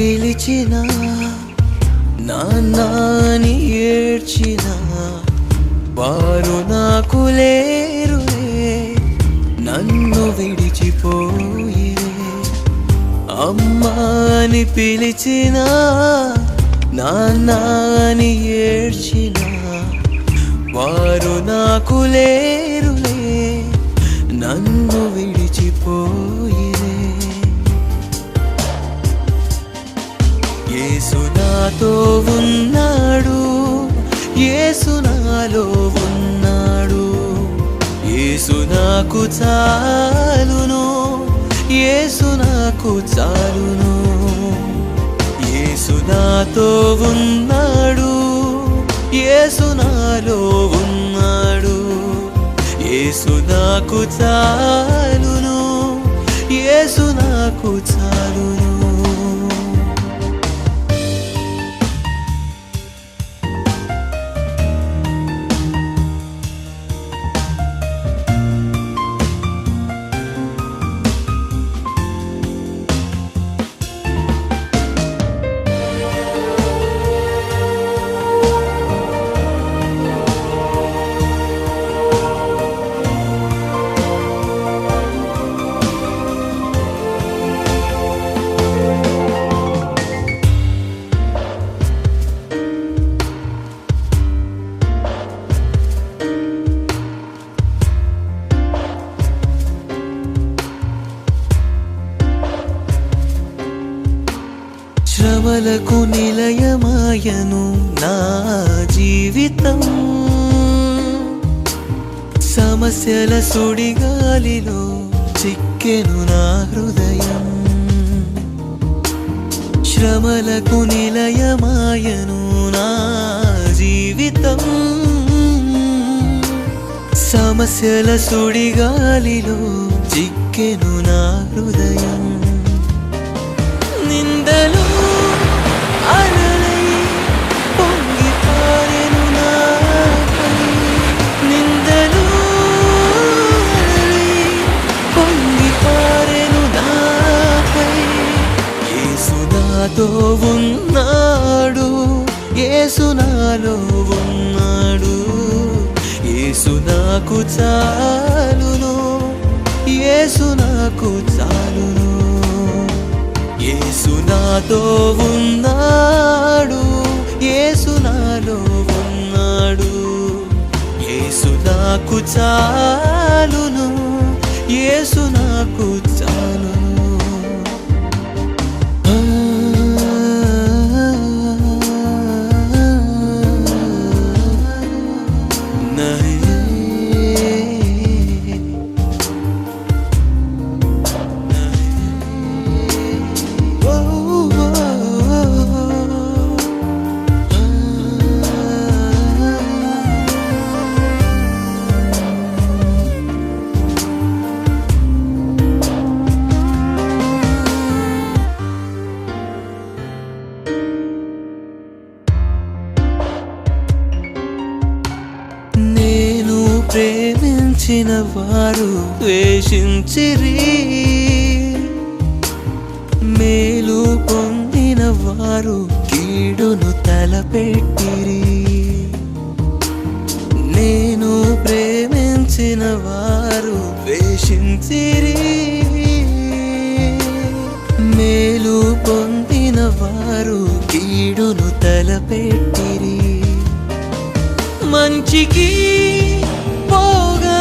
పిలిచిన నాన్నని ఏడ్చిన వారు నాకు లేరులే, నన్ను విడిచిపోయిరే. అమ్మాని పిలిచిన నాన్నని ఏడ్చిన వారు నాకు లేరులే, నన్ను విడిచిపోయిరే. యేసు నాతో ఉన్నాడు, యేసు నాలో ఉన్నాడు, యేసు నాకు చాలును, యేసు నాకు చాలును. యేసు నాతో ఉన్నాడు, యేసు నాలో ఉన్నాడు, యేసు నాకు చాలును, యేసు నాకు చాలును. శ్రమలకు నిలయమాయను నా జీవితం, సమస్యల సుడిగాలిలో చిక్కెను నా హృదయం. శ్రమలకు నిలయమాయను నా జీవితం, సమస్యల సుడిగాలిలో చిక్కెను నా హృదయం. నిందలు అలలై పొంగి పారెను నాపై, నిందలు అలలై పొంగి పారెను నాపై. యేసు నాతో ఉన్నాడు, యేసు నాలో ఉన్నాడు, యేసు నాకు చాలును, యేసు నాకు చాలును. యేసు నాతో ఉన్నాడు, యేసు నాలో ఉన్నాడు, యేసు నాకు చాలును, యేసు నాకు చాలును. ప్రేమించిన వారు ద్వేషించిరి, మేలు పొందిన వారు కీడును తలపెట్టిరి. నేను ప్రేమించిన వారు ద్వేషించిరి, మేలు పొందిన వారు కీడును తలపెట్టిరి. మంచికి పోగా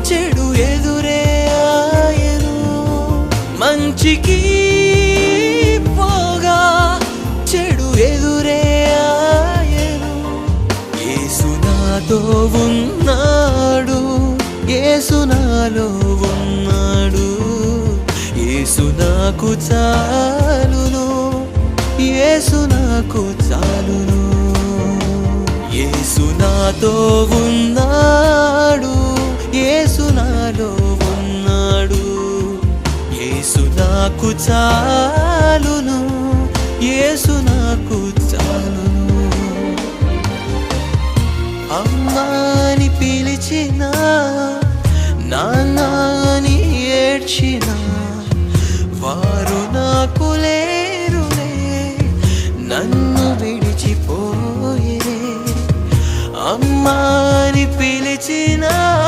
చెడు ఎదురే ఆయను, మంచికి పోగా చెడు ఎదురే ఆయను. యేసు నాతో ఉన్నాడు, యేసు నాలో ఉన్నాడు, యేసు నాకు చాలును, యేసు నాకు చాలును. యేసు నాతో ఉన్నాడు, యేసు నాలో ఉన్నాడు, యేసు నాకు చాలును, యేసు నాకు చాలును. అమ్మాని పిలిచిన నాన్నని ఏడ్చిన వారు నాకు లేరు, అమ్మాని పిలిచినాడు.